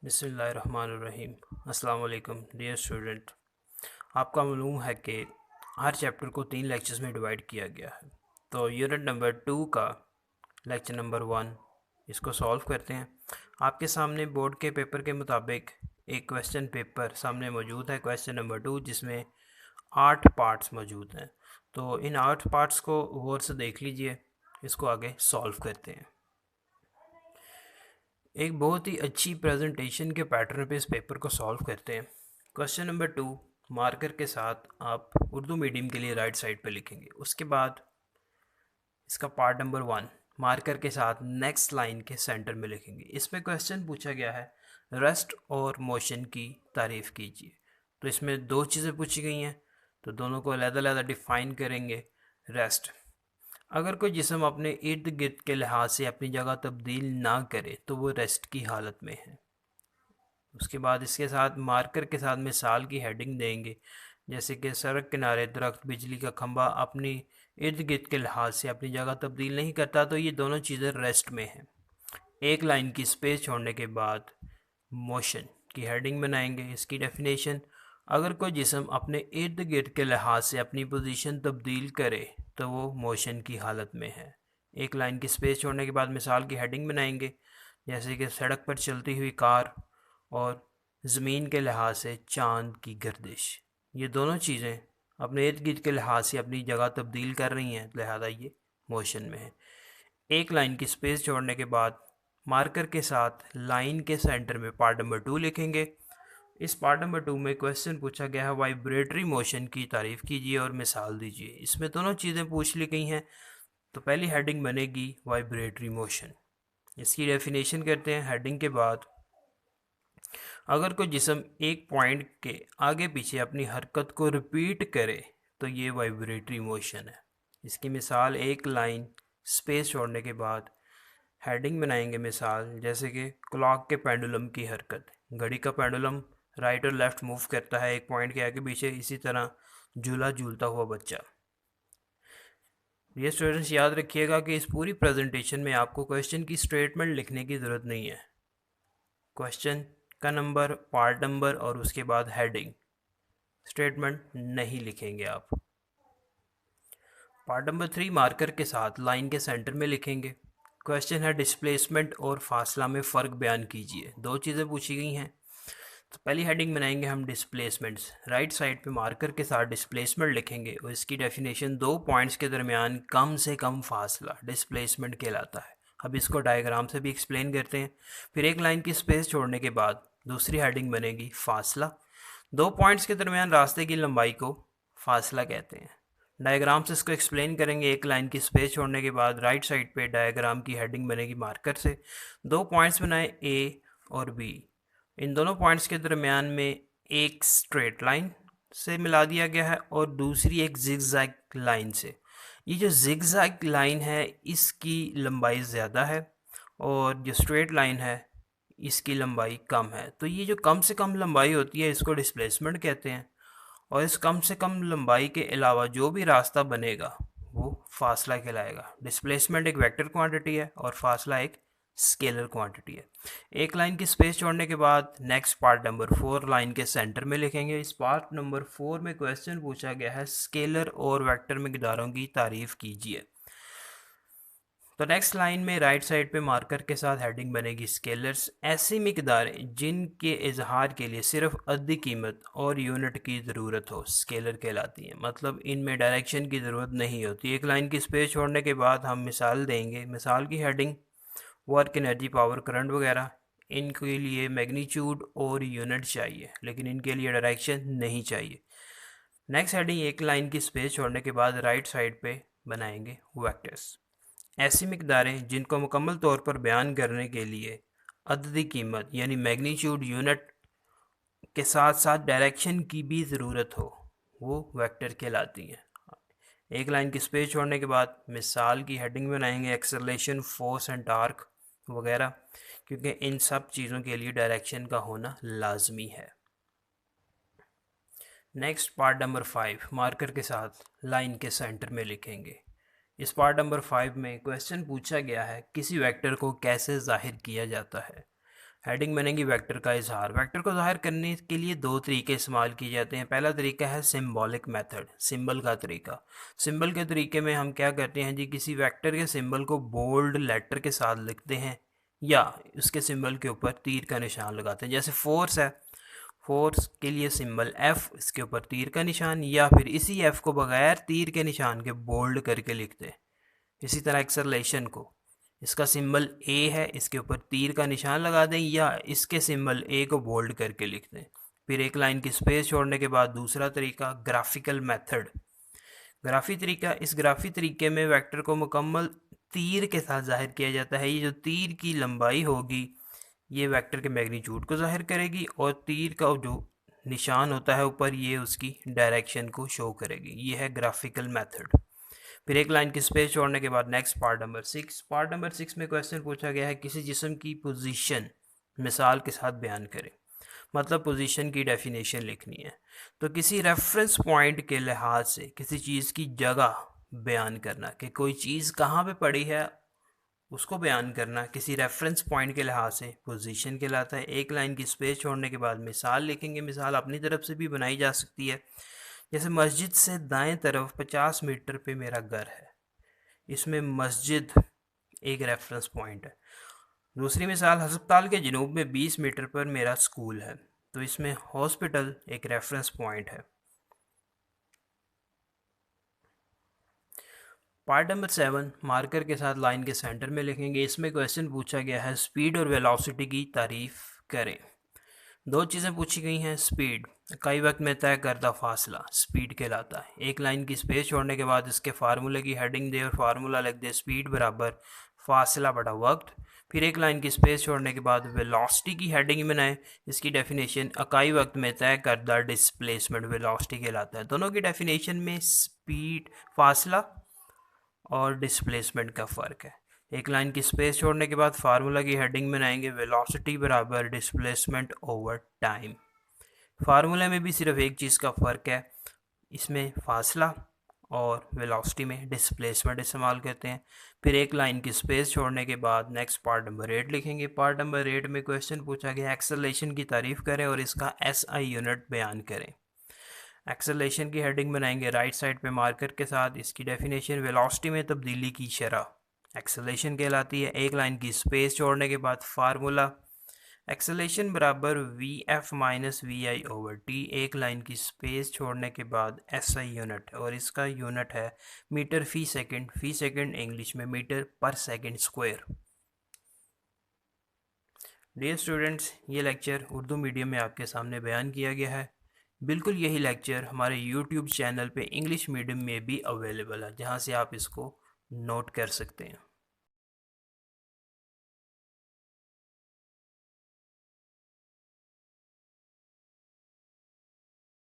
बिस्मिल्लाहिर्रहमानिर्रहीम। अस्सलाम वालेकुम डियर स्टूडेंट। आपका मालूम है कि हर चैप्टर को 3 लेक्चर्स में डिवाइड किया गया है। तो यूनिट नंबर 2 का लेक्चर नंबर 1 इसको सॉल्व करते हैं। आपके सामने बोर्ड के पेपर के मुताबिक एक क्वेश्चन पेपर सामने मौजूद है, क्वेश्चन नंबर 2, जिसमें 8 पार्ट्स मौजूद हैं। तो इन 8 पार्ट्स को गौर से देख लीजिए, इसको आगे सॉल्व करते हैं। एक बहुत ही अच्छी प्रेजेंटेशन के पैटर्न पे इस पेपर को सॉल्व करते हैं। क्वेश्चन नंबर 2 मार्कर के साथ आप उर्दू मीडियम के लिए राइट साइड पे लिखेंगे। उसके बाद इसका पार्ट नंबर 1 मार्कर के साथ नेक्स्ट लाइन के सेंटर में लिखेंगे। इसमें क्वेश्चन पूछा गया है रेस्ट और मोशन की तारीफ़ कीजिए। तो इसमें दो चीज़ें पूछी गई हैं, तो दोनों को अलग-अलग डिफ़ाइन करेंगे। रेस्ट, अगर कोई जिस्म अपने इर्द गिर्द के लिहाज से अपनी जगह तब्दील ना करे तो वो रेस्ट की हालत में है। उसके बाद इसके साथ मार्कर के साथ मिसाल की हेडिंग देंगे, जैसे कि सड़क किनारे दरख्त, बिजली का खंभा अपनी इर्द गिर्द के लिहाज से अपनी जगह तब्दील नहीं करता, तो ये दोनों चीज़ें रेस्ट में हैं। एक लाइन की स्पेस छोड़ने के बाद मोशन की हेडिंग बनाएंगे। इसकी डेफिनेशन, अगर कोई जिस्म अपने इर्द गिर्द के लिहाज से अपनी पोजीशन तब्दील करे तो वो मोशन की हालत में है। एक लाइन की स्पेस छोड़ने के बाद मिसाल की हेडिंग बनाएंगे, जैसे कि सड़क पर चलती हुई कार और ज़मीन के लिहाज से चांद की गर्दिश। ये दोनों चीज़ें अपने इर्द गिर्द के लिहाज से अपनी जगह तब्दील कर रही हैं, लिहाजा ये मोशन में है। एक लाइन की स्पेस छोड़ने के बाद मार्कर के साथ लाइन के सेंटर में पार्ट नंबर 2 लिखेंगे। इस पार्ट नंबर 2 में क्वेश्चन पूछा गया है वाइब्रेटरी मोशन की तारीफ़ कीजिए और मिसाल दीजिए। इसमें दोनों चीज़ें पूछ ली गई हैं। तो पहली हेडिंग बनेगी वाइब्रेटरी मोशन। इसकी डेफिनेशन करते हैं। हेडिंग के बाद, अगर कोई जिस्म एक पॉइंट के आगे पीछे अपनी हरकत को रिपीट करे तो ये वाइब्रेटरी मोशन है। इसकी मिसाल, एक लाइन स्पेस छोड़ने के बाद हेडिंग बनाएंगे मिसाल, जैसे कि क्लॉक के पेंडुलम की हरकत। घड़ी का पेंडुलम राइट और लेफ़्ट मूव करता है एक पॉइंट के आगे पीछे, इसी तरह झूला झूलता हुआ बच्चा। ये स्टूडेंट्स याद रखिएगा कि इस पूरी प्रेजेंटेशन में आपको क्वेश्चन की स्टेटमेंट लिखने की ज़रूरत नहीं है। क्वेश्चन का नंबर, पार्ट नंबर और उसके बाद हेडिंग, स्टेटमेंट नहीं लिखेंगे आप। पार्ट नंबर 3 मार्कर के साथ लाइन के सेंटर में लिखेंगे। क्वेश्चन है डिस्प्लेसमेंट और फासला में फ़र्क बयान कीजिए। दो चीज़ें पूछी गई हैं। तो पहली हेडिंग बनाएंगे हम डिस्प्लेसमेंट्स। राइट साइड पे मार्कर के साथ डिस्प्लेसमेंट लिखेंगे और इसकी डेफिनेशन, दो पॉइंट्स के दरमियान कम से कम फासला डिस्प्लेसमेंट कहलाता है। अब इसको डायग्राम से भी एक्सप्लेन करते हैं। फिर एक लाइन की स्पेस छोड़ने के बाद दूसरी हेडिंग बनेगी फासला। दो पॉइंट्स के दरमियान रास्ते की लंबाई को फासला कहते हैं। डायग्राम से इसको एक्सप्लेन करेंगे। एक लाइन की स्पेस छोड़ने के बाद राइट साइड पे डायग्राम की हेडिंग बनेगी मार्कर से। दो पॉइंट्स बनाए ए और बी। इन दोनों पॉइंट्स के दरमियान में एक स्ट्रेट लाइन से मिला दिया गया है और दूसरी एक जिगजैग लाइन से। ये जो जिगजैग लाइन है इसकी लंबाई ज़्यादा है और जो स्ट्रेट लाइन है इसकी लंबाई कम है। तो ये जो कम से कम लंबाई होती है इसको डिस्प्लेसमेंट कहते हैं, और इस कम से कम लंबाई के अलावा जो भी रास्ता बनेगा वो फासला कहलाएगा। डिस्प्लेसमेंट एक वेक्टर क्वांटिटी है और फासला एक स्केलर क्वांटिटी है। एक लाइन की स्पेस छोड़ने के बाद नेक्स्ट पार्ट नंबर 4 लाइन के सेंटर में लिखेंगे। इस पार्ट नंबर 4 में क्वेश्चन पूछा गया है स्केलर और वेक्टर मिक़दारों की तारीफ़ कीजिए। तो नेक्स्ट लाइन में राइट साइड पे मार्कर के साथ हेडिंग बनेगी स्केलर्स। ऐसी मिक़दारें जिनके इजहार के लिए सिर्फ अद्दी कीमत और यूनिट की ज़रूरत हो स्केलर कहलाती हैं। मतलब इनमें डायरेक्शन की ज़रूरत नहीं होती। एक लाइन की स्पेस छोड़ने के बाद हम मिसाल देंगे। मिसाल की heading, work, energy, power, current वगैरह। इनके लिए मैग्नीट्यूड और यूनिट चाहिए, लेकिन इनके लिए डायरेक्शन नहीं चाहिए। नेक्स्ट हेडिंग, एक लाइन की स्पेस छोड़ने के बाद राइट साइड पे बनाएंगे वेक्टर्स। ऐसी मिक़दारें जिनको मुकम्मल तौर पर बयान करने के लिए अददी कीमत यानी मैग्नीट्यूड, यूनिट के साथ साथ डायरेक्शन की भी ज़रूरत हो वो वेक्टर कहलाती हैं। एक लाइन की स्पेस छोड़ने के बाद मिसाल की हेडिंग बनाएंगे एक्सेलरेशन, फोर्स एंड टार्क वगैरह, क्योंकि इन सब चीज़ों के लिए डायरेक्शन का होना लाजमी है। नेक्स्ट पार्ट नंबर 5 मार्कर के साथ लाइन के सेंटर में लिखेंगे। इस पार्ट नंबर 5 में क्वेश्चन पूछा गया है किसी वेक्टर को कैसे जाहिर किया जाता है। हेडिंग बनेगी वेक्टर का इजहार। वेक्टर को ज़ाहिर करने के लिए दो तरीके इस्तेमाल किए जाते हैं। पहला तरीका है सिंबॉलिक मेथड, सिंबल का तरीका। सिंबल के तरीके में हम क्या करते हैं जी, किसी वेक्टर के सिंबल को बोल्ड लेटर के साथ लिखते हैं या उसके सिंबल के ऊपर तीर का निशान लगाते हैं। जैसे फोर्स है, फोर्स के लिए सिंबल F, इसके ऊपर तीर का निशान, या फिर इसी F को बगैर तीर के निशान के बोल्ड करके लिखते हैं। इसी तरह एक्सेलरेशन को, इसका सिंबल A है, इसके ऊपर तीर का निशान लगा दें या इसके सिंबल A को बोल्ड करके लिख दें। फिर एक लाइन की स्पेस छोड़ने के बाद दूसरा तरीका ग्राफिकल मेथड, ग्राफी तरीका। इस ग्राफी तरीके में वेक्टर को मुकम्मल तीर के साथ जाहिर किया जाता है। ये जो तीर की लंबाई होगी ये वेक्टर के मैग्नीट्यूड को जाहिर करेगी और तीर का जो निशान होता है ऊपर ये उसकी डायरेक्शन को शो करेगी। ये है ग्राफिकल मेथड। फिर एक लाइन की स्पेस छोड़ने के बाद next part number 6। Part number 6 में क्वेश्चन पूछा गया है किसी जिस्म की पोजीशन मिसाल के साथ बयान करें। मतलब पोजीशन की डेफिनेशन लिखनी है। तो किसी रेफरेंस पॉइंट के लिहाज से किसी चीज़ की जगह बयान करना कि कोई चीज़ कहाँ पे पड़ी है उसको बयान करना किसी रेफरेंस पॉइंट के लिहाज से पोजीशन कहलाता है। एक लाइन की स्पेस छोड़ने के बाद मिसाल लिखेंगे। मिसाल अपनी तरफ से भी बनाई जा सकती है। जैसे मस्जिद से दाएं तरफ 50 मीटर पे मेरा घर है, इसमें मस्जिद एक रेफरेंस पॉइंट है। दूसरी मिसाल, हस्पताल के जनूब में 20 मीटर पर मेरा स्कूल है, तो इसमें हॉस्पिटल एक रेफरेंस पॉइंट है। पार्ट नंबर 7 मार्कर के साथ लाइन के सेंटर में लिखेंगे। इसमें क्वेश्चन पूछा गया है स्पीड और वेलोसिटी की तारीफ करें। दो चीज़ें पूछी गई हैं। स्पीड, कई वक्त में तय करदा फासला स्पीड कहलाता है। एक लाइन की स्पेस छोड़ने के बाद इसके फार्मूले की हेडिंग दे और फार्मूला लिख दे स्पीड बराबर फासला बटा वक्त। फिर एक लाइन की स्पेस छोड़ने के बाद वेलोसिटी की हेडिंग बनाएं। इसकी डेफिनेशन इकाई वक्त में तय करदा डिस्प्लेसमेंट वेलोसिटी कहलाता है। दोनों की डेफिनेशन में स्पीड, फासला और डिस्प्लेसमेंट का फ़र्क है। एक लाइन की स्पेस छोड़ने के बाद फार्मूला की हेडिंग बनाएंगे वेलोसिटी बराबर डिस्प्लेसमेंट ओवर टाइम। फार्मूले में भी सिर्फ एक चीज़ का फ़र्क है, इसमें फासला और वेलोसिटी में डिस्प्लेसमेंट इस्तेमाल करते हैं। फिर एक लाइन की स्पेस छोड़ने के बाद नेक्स्ट पार्ट नंबर 8 लिखेंगे। पार्ट नंबर 8 में क्वेश्चन पूछा गया एक्सेलरेशन की तारीफ करें और इसका SI यूनिट बयान करें। एक्सेलरेशन की हेडिंग बनाएंगे राइट साइड पे मार्कर के साथ। इसकी डेफिनेशन वेलोसिटी में तब्दीली की शरह एक्सेलरेशन कहलाती है। एक लाइन की स्पेस छोड़ने के बाद फार्मूला एक्सेलरेशन बराबर VF minus VI over T। एक लाइन की स्पेस छोड़ने के बाद SI यूनिट और इसका यूनिट है मीटर फी सेकंड इंग्लिश में मीटर पर सेकंड स्क्वायर। डियर स्टूडेंट्स, ये लेक्चर उर्दू मीडियम में आपके सामने बयान किया गया है। बिल्कुल यही लेक्चर हमारे YouTube चैनल पे इंग्लिश मीडियम में भी अवेलेबल है, जहाँ से आप इसको नोट कर सकते हैं।